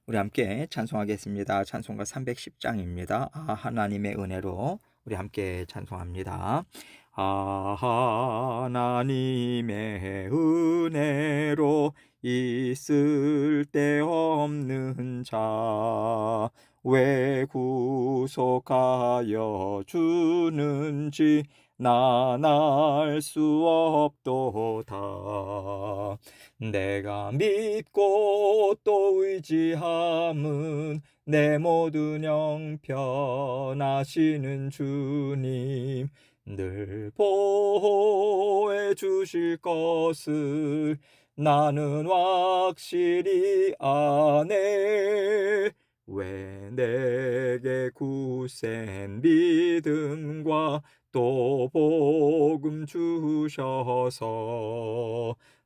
우리 함께 찬송하겠습니다. 찬송가 310장입니다. 하나님의 은혜로 우리 함께 찬송합니다. 하나님의 은혜로 있을 데 없는 자 왜 구속하여 주는지 난 알 수 없도다. 내가 믿고 또 의지함은 내 모든 형편하시는 주님 늘 보호해 주실 것을 나는 확실히 아네. 왜 내게 굳센 믿음과 또 복음 주셔서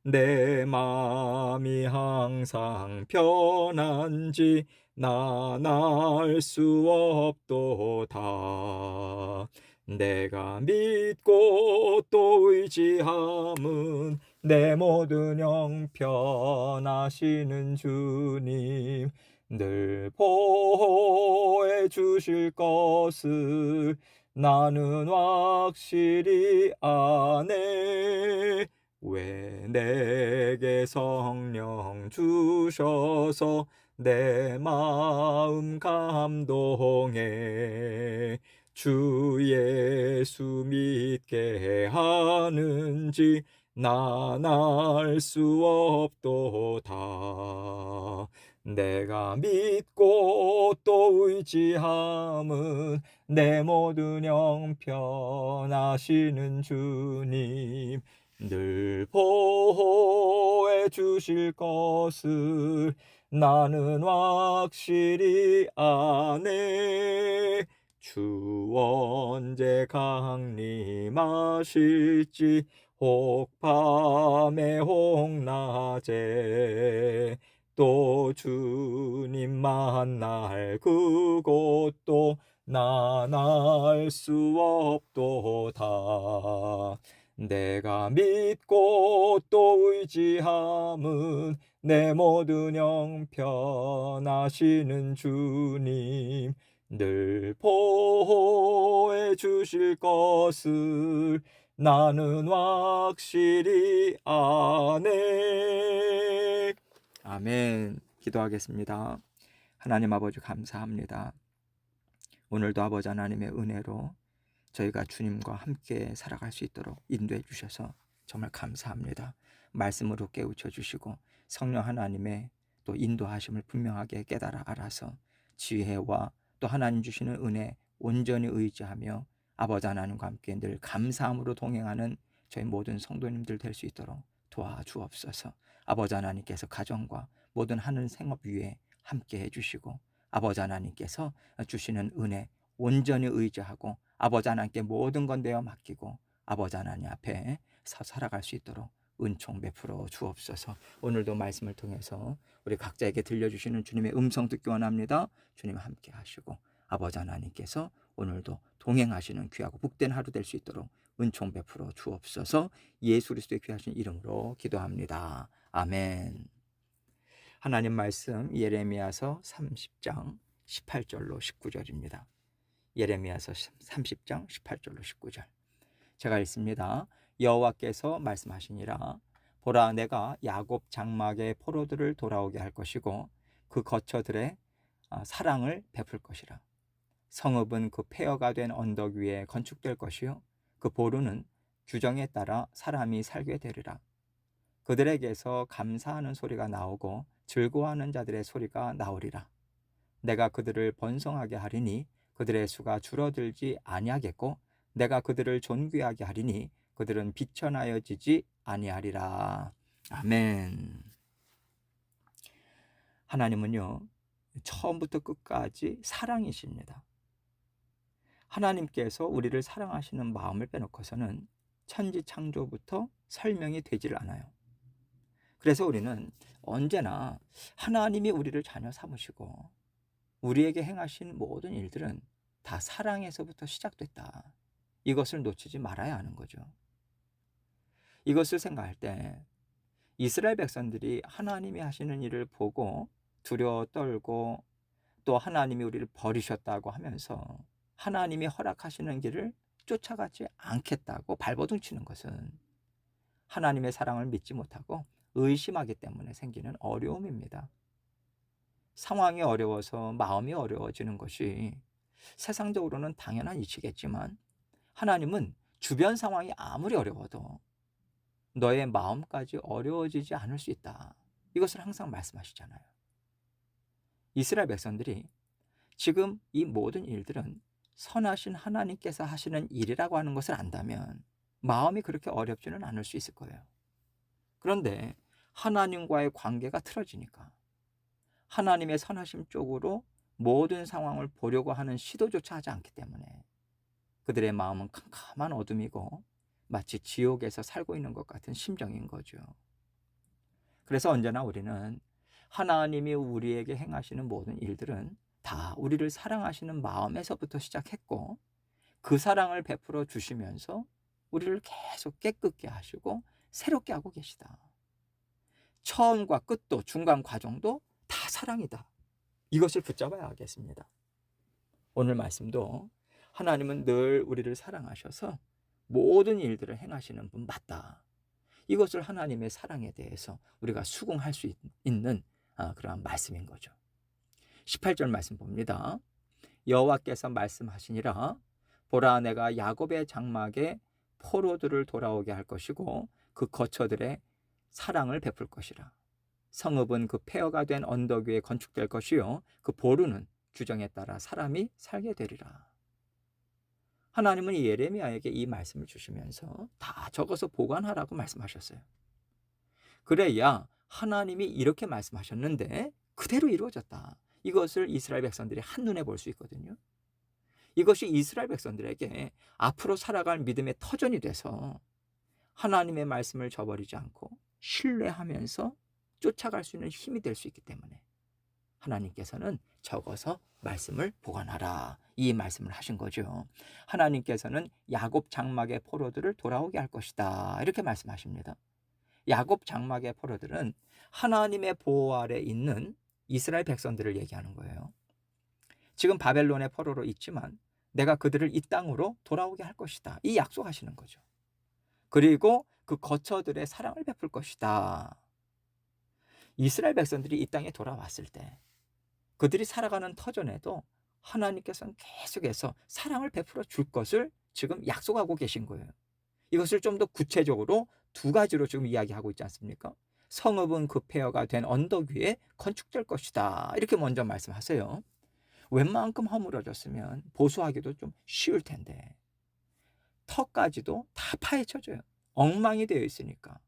내 마음이 항상 편한지 난 알 수 없도다. 내가 믿고 또 의지함은 내 모든 형편하시는 주님 늘 보호해 주실 것을 나는 확실히 아네. 왜 내게 성령 주셔서 내 마음 감동해 주 예수 믿게 하는지 난 알 수 없도다. 내가 믿고 또 의지함은 내 모든 형편하시는 주님 늘 보호해 주실 것을 나는 확실히 아네. 주 언제 강림하실지 혹 밤에 혹 낮에 또 주님 만날 그곳도 난 알 수 없도다. 내가 믿고 또 의지함은 내 모든 형편하시는 주님 늘 보호해 주실 것을 나는 확실히 아네. 아멘. 기도하겠습니다. 하나님 아버지 감사합니다. 오늘도 아버지 하나님의 은혜로 저희가 주님과 함께 살아갈 수 있도록 인도해 주셔서 정말 감사합니다. 말씀으로 깨우쳐 주시고 성령 하나님의 또 인도하심을 분명하게 깨달아 알아서 지혜와 또 하나님 주시는 은혜 온전히 의지하며 아버지 하나님과 함께 늘 감사함으로 동행하는 저희 모든 성도님들 될 수 있도록 도와주옵소서. 아버지 하나님께서 가정과 모든 하늘 생업 위에 함께 해주시고 아버지 하나님께서 주시는 은혜 온전히 의지하고 아버지 하나님께 모든 건 내어 맡기고 아버지 하나님 앞에 살아갈 수 있도록 은총 베풀어 주옵소서. 오늘도 말씀을 통해서 우리 각자에게 들려주시는 주님의 음성 듣기 원합니다. 주님 함께 하시고 아버지 하나님께서 오늘도 동행하시는 귀하고 복된 하루 될 수 있도록 은총 베풀어 주옵소서. 예수 그리스도의 귀하신 이름으로 기도합니다. 아멘. 하나님 말씀 예레미야서 30장 18절로 19절입니다. 예레미야서 30장 18절로 19절 제가 읽습니다. 여호와께서 말씀하시니라. 보라, 내가 야곱 장막의 포로들을 돌아오게 할 것이고 그 거처들의 사랑을 베풀 것이라. 성읍은 그 폐허가 된 언덕 위에 건축될 것이요 그 보루는 규정에 따라 사람이 살게 되리라. 그들에게서 감사하는 소리가 나오고 즐거워하는 자들의 소리가 나오리라. 내가 그들을 번성하게 하리니 그들의 수가 줄어들지 아니하겠고 내가 그들을 존귀하게 하리니 그들은 비천하여지지 아니하리라. 아멘. 하나님은요 처음부터 끝까지 사랑이십니다. 하나님께서 우리를 사랑하시는 마음을 빼놓고서는 천지창조부터 설명이 되질 않아요. 그래서 우리는 언제나 하나님이 우리를 자녀 삼으시고 우리에게 행하신 모든 일들은 다 사랑에서부터 시작됐다. 이것을 놓치지 말아야 하는 거죠. 이것을 생각할 때 이스라엘 백성들이 하나님이 하시는 일을 보고 두려워 떨고 또 하나님이 우리를 버리셨다고 하면서 하나님이 허락하시는 길을 쫓아가지 않겠다고 발버둥 치는 것은 하나님의 사랑을 믿지 못하고 의심하기 때문에 생기는 어려움입니다. 상황이 어려워서 마음이 어려워지는 것이 세상적으로는 당연한 이치겠지만 하나님은 주변 상황이 아무리 어려워도 너의 마음까지 어려워지지 않을 수 있다. 이것을 항상 말씀하시잖아요. 이스라엘 백성들이 지금 이 모든 일들은 선하신 하나님께서 하시는 일이라고 하는 것을 안다면 마음이 그렇게 어렵지는 않을 수 있을 거예요. 그런데 하나님과의 관계가 틀어지니까 하나님의 선하심 쪽으로 모든 상황을 보려고 하는 시도조차 하지 않기 때문에 그들의 마음은 캄캄한 어둠이고 마치 지옥에서 살고 있는 것 같은 심정인 거죠. 그래서 언제나 우리는 하나님이 우리에게 행하시는 모든 일들은 다 우리를 사랑하시는 마음에서부터 시작했고 그 사랑을 베풀어 주시면서 우리를 계속 깨끗게 하시고 새롭게 하고 계시다. 처음과 끝도 중간 과정도 다 사랑이다. 이것을 붙잡아야 하겠습니다. 오늘 말씀도 하나님은 늘 우리를 사랑하셔서 모든 일들을 행하시는 분 맞다. 이것을 하나님의 사랑에 대해서 우리가 수긍할 수 있는 그러한 말씀인 거죠. 18절 말씀 봅니다. 여호와께서 말씀하시니라 보라 내가 야곱의 장막에 포로들을 돌아오게 할 것이고 그 거처들의 사랑을 베풀 것이라. 성읍은 그 폐허가 된 언덕 위에 건축될 것이요 그 보루는 규정에 따라 사람이 살게 되리라. 하나님은 예레미야에게 이 말씀을 주시면서 다 적어서 보관하라고 말씀하셨어요. 그래야 하나님이 이렇게 말씀하셨는데 그대로 이루어졌다. 이것을 이스라엘 백성들이 한눈에 볼 수 있거든요. 이것이 이스라엘 백성들에게 앞으로 살아갈 믿음의 터전이 돼서 하나님의 말씀을 저버리지 않고 신뢰하면서 쫓아갈 수 있는 힘이 될 수 있기 때문에 하나님께서는 적어서 말씀을 보관하라. 이 말씀을 하신 거죠. 하나님께서는 야곱 장막의 포로들을 돌아오게 할 것이다. 이렇게 말씀하십니다. 야곱 장막의 포로들은 하나님의 보호 아래 있는 이스라엘 백성들을 얘기하는 거예요. 지금 바벨론의 포로로 있지만 내가 그들을 이 땅으로 돌아오게 할 것이다. 이 약속하시는 거죠. 그리고 그 거처들의 사랑을 베풀 것이다. 이스라엘 백성들이 이 땅에 돌아왔을 때 그들이 살아가는 터전에도 하나님께서는 계속해서 사랑을 베풀어 줄 것을 지금 약속하고 계신 거예요. 이것을 좀 더 구체적으로 두 가지로 지금 이야기하고 있지 않습니까? 성읍은 그 폐허가 된 언덕 위에 건축될 것이다. 이렇게 먼저 말씀하세요. 웬만큼 허물어졌으면 보수하기도 좀 쉬울 텐데 터까지도 다 파헤쳐져요. 엉망이 되어 있으니까.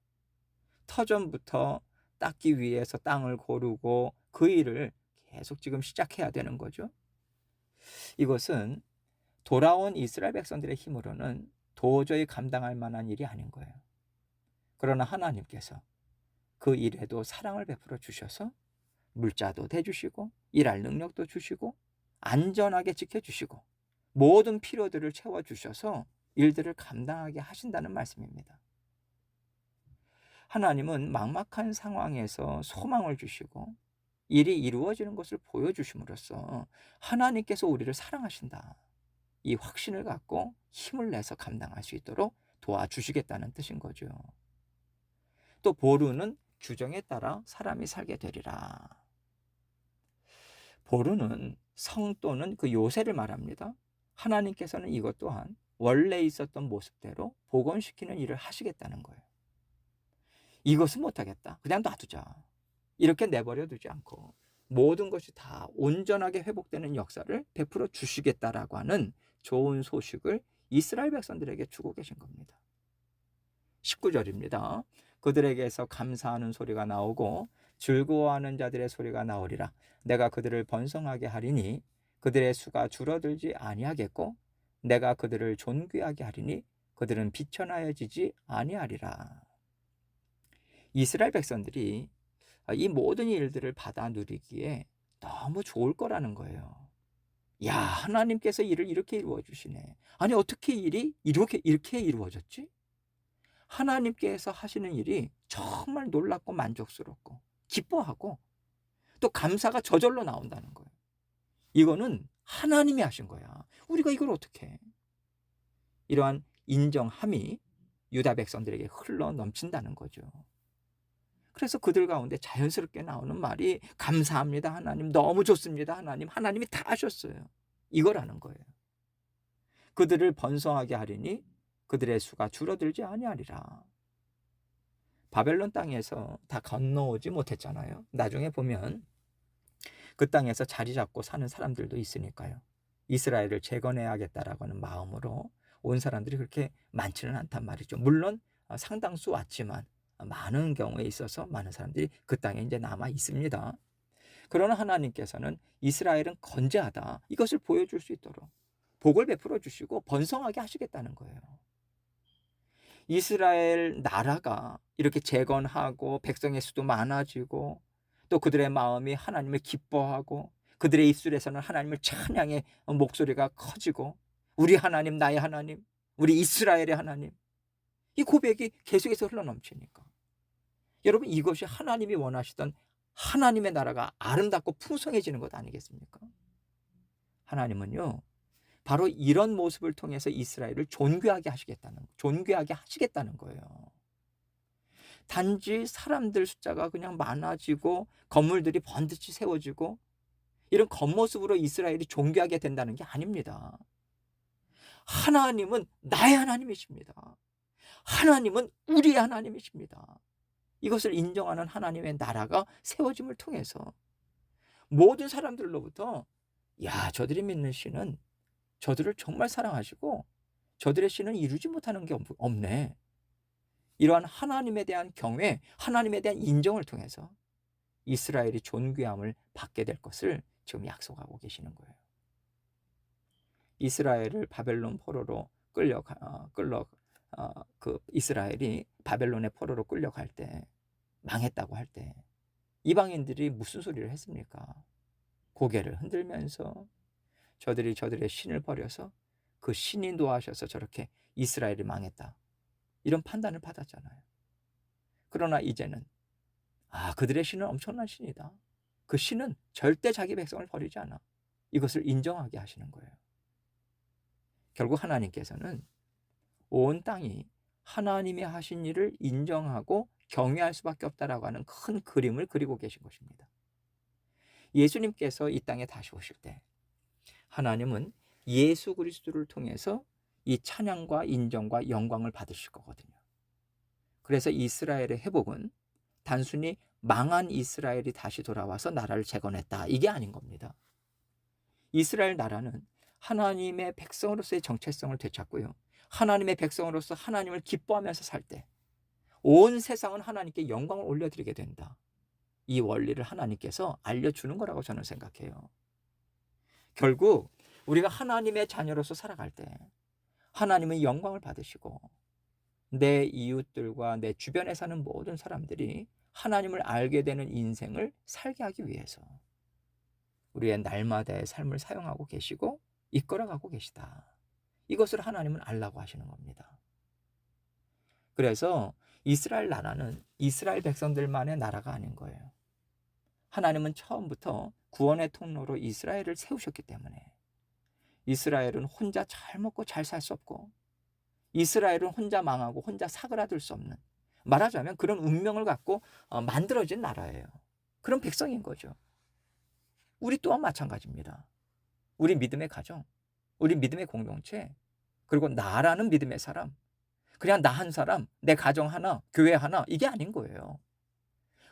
터전부터 닦기 위해서 땅을 고르고 그 일을 계속 지금 시작해야 되는 거죠. 이것은 돌아온 이스라엘 백성들의 힘으로는 도저히 감당할 만한 일이 아닌 거예요. 그러나 하나님께서 그 일에도 사랑을 베풀어 주셔서 물자도 대주시고 일할 능력도 주시고 안전하게 지켜주시고 모든 필요들을 채워주셔서 일들을 감당하게 하신다는 말씀입니다. 하나님은 막막한 상황에서 소망을 주시고 일이 이루어지는 것을 보여주심으로써 하나님께서 우리를 사랑하신다. 이 확신을 갖고 힘을 내서 감당할 수 있도록 도와주시겠다는 뜻인 거죠. 또 보루는 규정에 따라 사람이 살게 되리라. 보루는 성 또는 그 요새를 말합니다. 하나님께서는 이것 또한 원래 있었던 모습대로 복원시키는 일을 하시겠다는 거예요. 이것은 못하겠다. 그냥 놔두자. 이렇게 내버려 두지 않고 모든 것이 다 온전하게 회복되는 역사를 베풀어 주시겠다라고 하는 좋은 소식을 이스라엘 백성들에게 주고 계신 겁니다. 19절입니다. 그들에게서 감사하는 소리가 나오고 즐거워하는 자들의 소리가 나오리라. 내가 그들을 번성하게 하리니 그들의 수가 줄어들지 아니하겠고 내가 그들을 존귀하게 하리니 그들은 비천하여지지 아니하리라. 이스라엘 백성들이 이 모든 일들을 받아 누리기에 너무 좋을 거라는 거예요. 야, 하나님께서 일을 이렇게 이루어 주시네. 아니, 어떻게 일이 이렇게 이루어졌지? 하나님께서 하시는 일이 정말 놀랍고 만족스럽고 기뻐하고 또 감사가 저절로 나온다는 거예요. 이거는 하나님이 하신 거야. 우리가 이걸 어떻게 해? 이러한 인정함이 유다 백성들에게 흘러 넘친다는 거죠. 그래서 그들 가운데 자연스럽게 나오는 말이 감사합니다 하나님, 너무 좋습니다 하나님, 하나님이 다 하셨어요. 이거라는 거예요. 그들을 번성하게 하리니 그들의 수가 줄어들지 아니하리라. 바벨론 땅에서 다 건너오지 못했잖아요. 나중에 보면 그 땅에서 자리 잡고 사는 사람들도 있으니까요. 이스라엘을 재건해야겠다라고 하는 마음으로 온 사람들이 그렇게 많지는 않단 말이죠. 물론 상당수 왔지만 많은 경우에 있어서 많은 사람들이 그 땅에 이제 남아 있습니다. 그러나 하나님께서는 이스라엘은 건재하다, 이것을 보여줄 수 있도록 복을 베풀어 주시고 번성하게 하시겠다는 거예요. 이스라엘 나라가 이렇게 재건하고 백성의 수도 많아지고 또 그들의 마음이 하나님을 기뻐하고 그들의 입술에서는 하나님을 찬양의 목소리가 커지고 우리 하나님, 나의 하나님, 우리 이스라엘의 하나님, 이 고백이 계속해서 흘러넘치니까 여러분, 이것이 하나님이 원하시던 하나님의 나라가 아름답고 풍성해지는 것 아니겠습니까? 하나님은요, 바로 이런 모습을 통해서 이스라엘을 존귀하게 하시겠다는 거예요. 단지 사람들 숫자가 그냥 많아지고 건물들이 번듯이 세워지고 이런 겉모습으로 이스라엘이 존귀하게 된다는 게 아닙니다. 하나님은 나의 하나님이십니다. 하나님은 우리의 하나님이십니다. 이것을 인정하는 하나님의 나라가 세워짐을 통해서 모든 사람들로부터 야, 저들이 믿는 신은 저들을 정말 사랑하시고 저들의 신은 이루지 못하는 게 없네. 이러한 하나님에 대한 경외, 하나님에 대한 인정을 통해서 이스라엘이 존귀함을 받게 될 것을 지금 약속하고 계시는 거예요. 이스라엘을 바벨론 포로로 이스라엘이 바벨론의 포로로 끌려갈 때, 망했다고 할 때 이방인들이 무슨 소리를 했습니까? 고개를 흔들면서 저들이 저들의 신을 버려서 그 신이 노하셔서 저렇게 이스라엘이 망했다, 이런 판단을 받았잖아요. 그러나 이제는 그들의 신은 엄청난 신이다, 그 신은 절대 자기 백성을 버리지 않아, 이것을 인정하게 하시는 거예요. 결국 하나님께서는 온 땅이 하나님이 하신 일을 인정하고 경외할 수밖에 없다라고 하는 큰 그림을 그리고 계신 것입니다. 예수님께서 이 땅에 다시 오실 때 하나님은 예수 그리스도를 통해서 이 찬양과 인정과 영광을 받으실 거거든요. 그래서 이스라엘의 회복은 단순히 망한 이스라엘이 다시 돌아와서 나라를 재건했다, 이게 아닌 겁니다. 이스라엘 나라는 하나님의 백성으로서의 정체성을 되찾고요, 하나님의 백성으로서 하나님을 기뻐하면서 살 때 온 세상은 하나님께 영광을 올려드리게 된다, 이 원리를 하나님께서 알려주는 거라고 저는 생각해요. 결국 우리가 하나님의 자녀로서 살아갈 때 하나님은 영광을 받으시고 내 이웃들과 내 주변에 사는 모든 사람들이 하나님을 알게 되는 인생을 살게 하기 위해서 우리의 날마다의 삶을 사용하고 계시고 이끌어가고 계시다, 이것을 하나님은 알라고 하시는 겁니다. 그래서 이스라엘 나라는 이스라엘 백성들만의 나라가 아닌 거예요. 하나님은 처음부터 구원의 통로로 이스라엘을 세우셨기 때문에 이스라엘은 혼자 잘 먹고 잘 살 수 없고 이스라엘은 혼자 망하고 혼자 사그라들 수 없는, 말하자면 그런 운명을 갖고 만들어진 나라예요. 그런 백성인 거죠. 우리 또한 마찬가지입니다. 우리 믿음의 가정, 우리 믿음의 공동체, 그리고 나라는 믿음의 사람, 그냥 나 한 사람, 내 가정 하나, 교회 하나, 이게 아닌 거예요.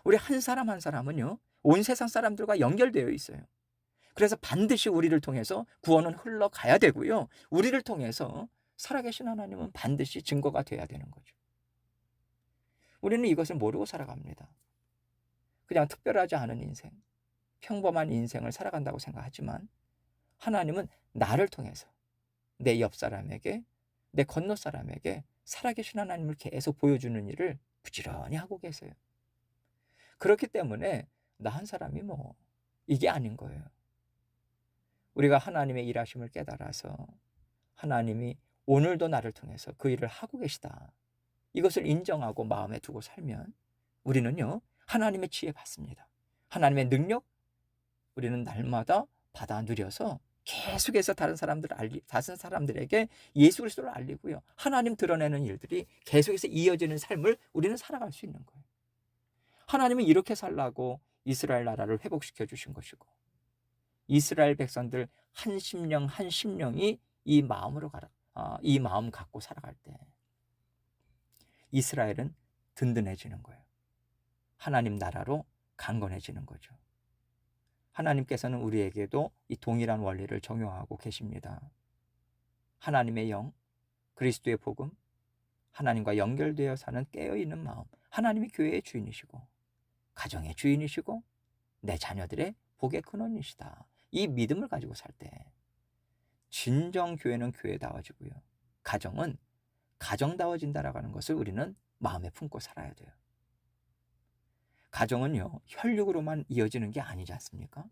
우리 한 사람 한 사람은요, 온 세상 사람들과 연결되어 있어요. 그래서 반드시 우리를 통해서 구원은 흘러가야 되고요, 우리를 통해서 살아계신 하나님은 반드시 증거가 돼야 되는 거죠. 우리는 이것을 모르고 살아갑니다. 그냥 특별하지 않은 인생, 평범한 인생을 살아간다고 생각하지만 하나님은 나를 통해서 내 옆 사람에게, 내 건너 사람에게 살아계신 하나님을 계속 보여주는 일을 부지런히 하고 계세요. 그렇기 때문에 나 한 사람이 이게 아닌 거예요. 우리가 하나님의 일하심을 깨달아서 하나님이 오늘도 나를 통해서 그 일을 하고 계시다, 이것을 인정하고 마음에 두고 살면 우리는요, 하나님의 지혜 받습니다. 하나님의 능력, 우리는 날마다 받아 누려서 계속해서 다른 사람들에게 예수 그리스도를 알리고요. 하나님 드러내는 일들이 계속해서 이어지는 삶을 우리는 살아갈 수 있는 거예요. 하나님은 이렇게 살라고 이스라엘 나라를 회복시켜 주신 것이고, 이스라엘 백성들 한 심령 한 심령이 이 마음 갖고 살아갈 때 이스라엘은 든든해지는 거예요. 하나님 나라로 강건해지는 거죠. 하나님께서는 우리에게도 이 동일한 원리를 적용하고 계십니다. 하나님의 영, 그리스도의 복음, 하나님과 연결되어 사는 깨어있는 마음, 하나님이 교회의 주인이시고 가정의 주인이시고 내 자녀들의 복의 근원이시다. 이 믿음을 가지고 살 때 진정 교회는 교회다워지고요. 가정은 가정다워진다라고 하는 것을 우리는 마음에 품고 살아야 돼요. 가정은요, 혈육으로만 이어지는 게 아니지 않습니까?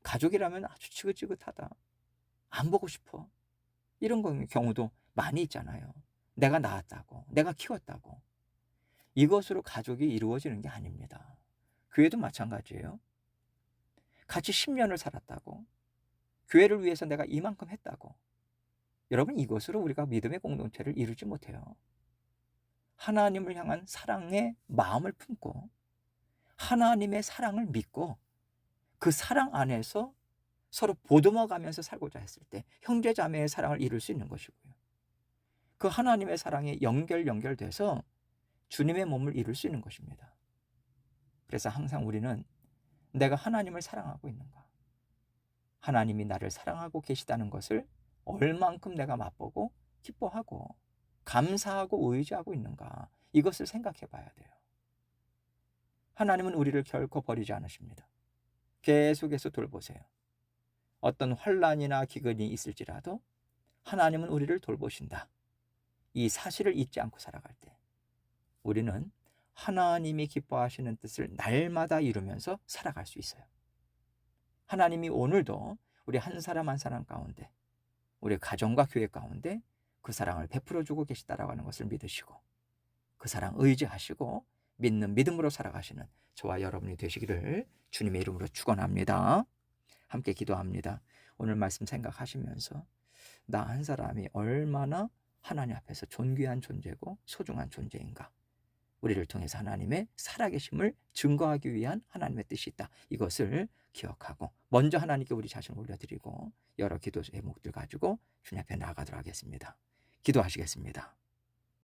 가족이라면 아주 지긋지긋하다, 안 보고 싶어, 이런 경우도 많이 있잖아요. 내가 낳았다고, 내가 키웠다고. 이것으로 가족이 이루어지는 게 아닙니다. 교회도 마찬가지예요. 같이 10년을 살았다고, 교회를 위해서 내가 이만큼 했다고, 여러분, 이것으로 우리가 믿음의 공동체를 이루지 못해요. 하나님을 향한 사랑의 마음을 품고 하나님의 사랑을 믿고 그 사랑 안에서 서로 보듬어 가면서 살고자 했을 때 형제 자매의 사랑을 이룰 수 있는 것이고요. 그 하나님의 사랑에 연결돼서 주님의 몸을 이룰 수 있는 것입니다. 그래서 항상 우리는 내가 하나님을 사랑하고 있는가, 하나님이 나를 사랑하고 계시다는 것을 얼만큼 내가 맛보고 기뻐하고 감사하고 의지하고 있는가, 이것을 생각해 봐야 돼요. 하나님은 우리를 결코 버리지 않으십니다. 계속해서 돌보세요. 어떤 환난이나 기근이 있을지라도 하나님은 우리를 돌보신다. 이 사실을 잊지 않고 살아갈 때 우리는 하나님이 기뻐하시는 뜻을 날마다 이루면서 살아갈 수 있어요. 하나님이 오늘도 우리 한 사람 한 사람 가운데, 우리 가정과 교회 가운데 그 사랑을 베풀어 주고 계시다라고 하는 것을 믿으시고 그 사랑 의지하시고 믿는 믿음으로 살아가시는 저와 여러분이 되시기를 주님의 이름으로 축원합니다. 함께 기도합니다. 오늘 말씀 생각하시면서 나 한 사람이 얼마나 하나님 앞에서 존귀한 존재고 소중한 존재인가, 우리를 통해서 하나님의 살아계심을 증거하기 위한 하나님의 뜻이 있다, 이것을 기억하고 먼저 하나님께 우리 자신을 올려드리고 여러 기도 제목들 가지고 주님 앞에 나아가도록 하겠습니다. 기도하시겠습니다.